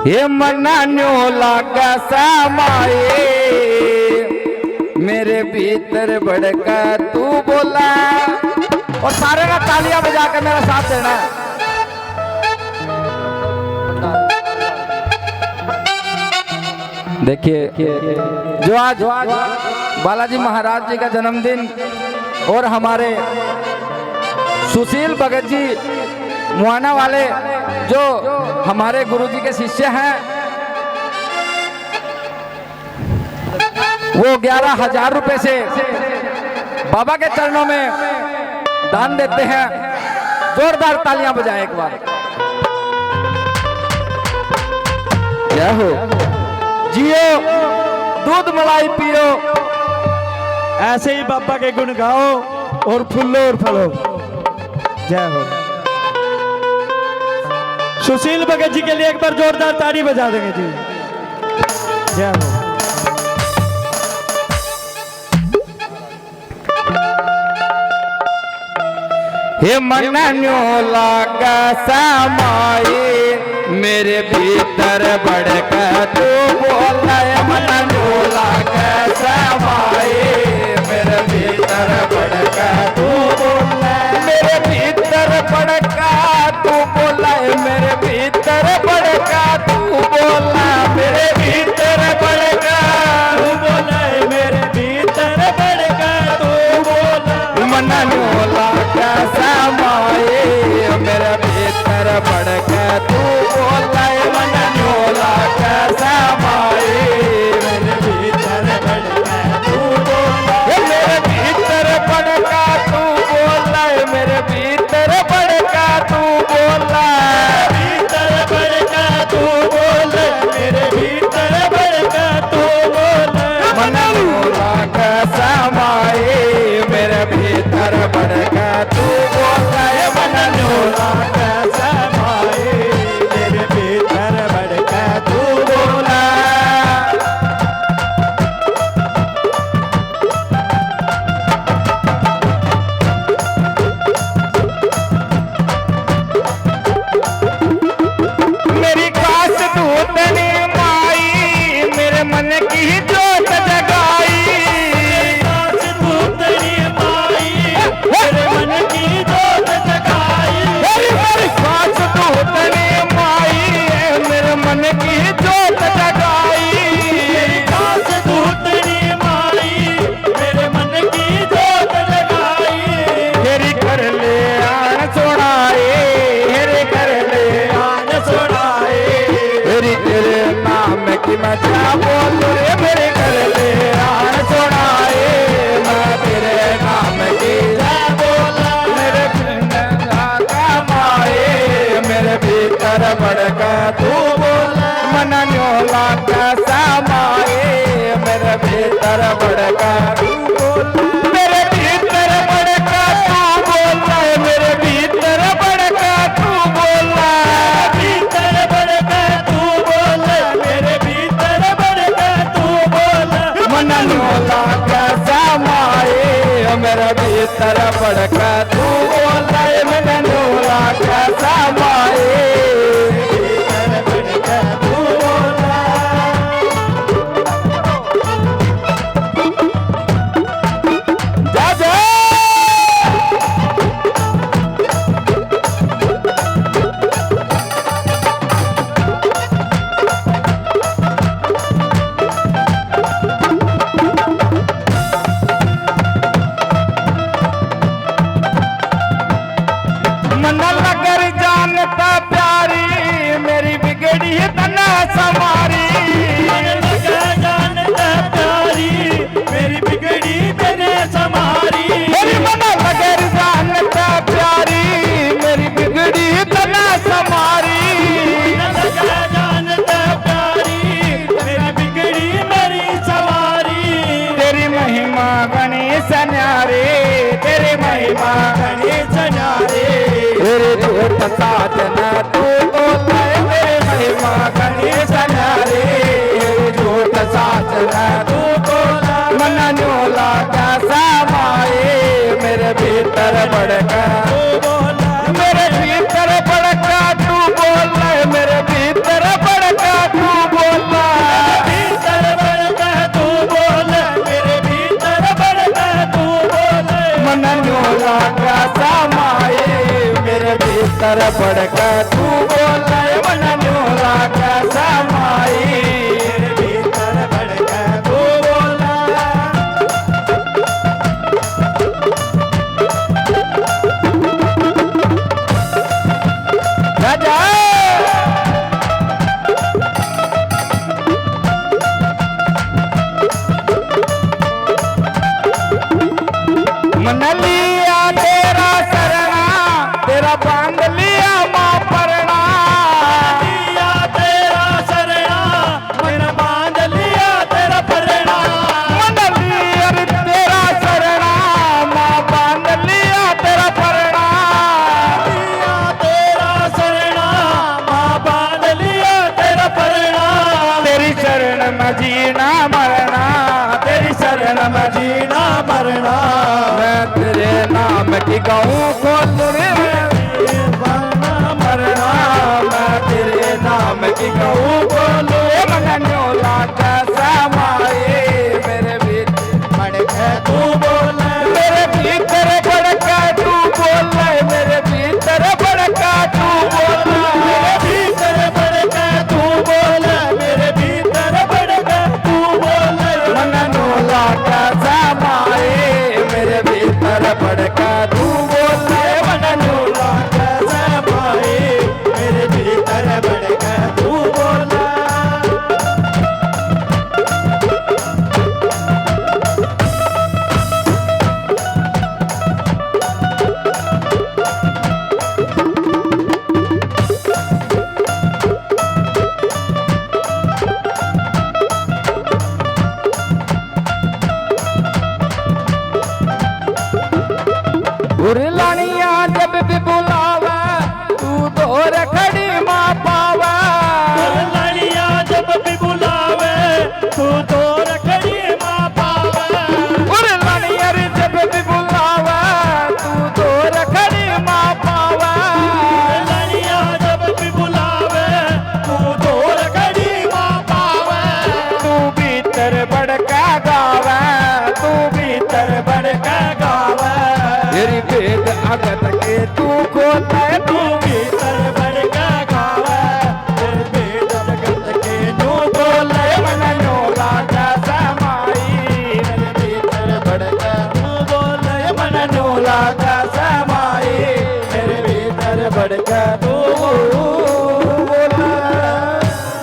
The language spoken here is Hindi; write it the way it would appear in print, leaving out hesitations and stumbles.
ये मनान्यो लागा समाए मेरे भीतर भड़का तू बोला। और सारे का तालियां बजा कर मेरा साथ देना है। देखिए जो आज बालाजी महाराज जी का जन्मदिन और हमारे सुशील भगत जी मुआना वाले जो हमारे गुरुजी के शिष्य हैं, वो 11,000 रुपए से बाबा के चरणों में दान देते हैं। जोरदार तालियां बजाएं एक बार। क्या हो जियो दूध मलाई पियो, ऐसे ही बाबा के गुण गाओ और फूलो और फलो। जय हो। सुशील भगत जी के लिए एक बार जोरदार ताली बजा देंगे जी। जय हो। हे मनान्यो लागा समाए मेरे भीतर भड़का तू बोला। मनान्यो लागा समाए मेरे भीतर भड़का तू बोला। मेरे भीतर भड़का तू बोला। मेरे भीतर भड़का तू बोला। मेरे भीतर भड़का तू बोला। मेरे भीतर भड़का तू बोला। मनान्यो लागा समाए मेरे भीतर भड़का तू बोला। मनान्यो लागा समाए मेरे भीतर भड़का तू बोला। मेरे भीतर भड़का तू बोला। मेरे भीतर भड़का तू बोला। भीतर भड़का तू बोला। मेरे भीतर भड़का तू बोला। मनान्यो लागा समाए मेरे भीतर भड़का तू बोला। मनान्यो लागा समाए मेरे भीतर भड़का तू बोला। मेरी काश दूतनी माई मेरे मन की जोत जगाई। काश दूतनी माई मेरे मन की जोत जगाई। मेरी काश दूतनी माई मेरे मन की जोत जगाई। काश दूतनी माई मेरे मन की जोत जगाई। तेरी कर ले आन सुनाए। तेरे कर ले आन सुनाए। तेरी तेरे नाम की मैं क्या बोलूं रे। मेरे कर ले आन सुनाए मैं तेरे नाम की क्या बोला। मेरे माए मेरे भीतर भड़का तू बोला। मनान्यो लागा समाए मेरे भीतर भड़का तू बोला। मेरे भीतर भड़का तू बोला। मेरे भीतर भड़का तू बोला। भीतर भड़का तू बोला। मेरे भीतर भड़का तू बोला। मनान्यो लागा समाए मेरे भीतर भड़का तू बोला। मनान्यो लागा समाए भीतर भड़का तू बोला। जा जा। मन लगर जानता प्यारी मेरी बिगड़ी तना समारी। मन लगा जानता प्यारी मेरी बिगड़ी तेने समारी। मेरी मन लगर जानता प्यारी मेरी बिगड़ी तना समारी। मन लगा जानता प्यारी मेरी बिगड़ी मेरी सवारी। तेरी महिमा गणेश न्यारे। तेरी महिमा गणेश न्यारे। तेरे झूठ साजन तू बोला। तेरी महिमा गणेश न्यारे। तेरे झूठ साजन तू बोला। मनान्यो लागा समाए मेरे भीतर भड़का तू बोला। मेरे भीतर भड़का तू बोला। मेरे भीतर भड़का भीतर बड़का तू बोले मन न्योला का समाई मेरे भीतर बड़का तू बोले राजा मन लिया तेरा शरणा तेरा बांध लिया माँ परना लिया तेरा शरणा मन बांध लिया तेरा परना मन लिया तेरा शरणा माँ बांध लिया तेरा परना लिया तेरा शरणा माँ बांध लिया तेरा परना तेरी शरण में जीना मरना तेरी शरण में जीना मरना मैं तेरे नाम की गाऊं खोल रे मरना मैं तेरे नाम की गाऊं खोल रे मन न्योला का समाए मेरे भीतर बड़का तू बोले मेरे भीतर बड़का तू बोले मेरे भीतर बड़का तू बोले मेरे भीतर बड़का तू बोले मेरे भीतर बड़का तू बोले मन न्योला का समाए मेरे भीतर बड़का तू बोले मन न्योला का समाए मेरे भीतर बड़का तू बोले उरलानिया जब भी बुलावे तू दौर खड़ी माँ पावे उरलानिया जब भी बुलावे तू दौर खड़ी माँ पावे उरलानिया जब भी बुलावे तू दौर खड़ी माँ पावे उरलानिया जब भी बुलावे तू दौर खड़ी माँ पावे तू भीतर बड़का गावे तू भीतर बड़का गावे तेरी वेद अगत के तू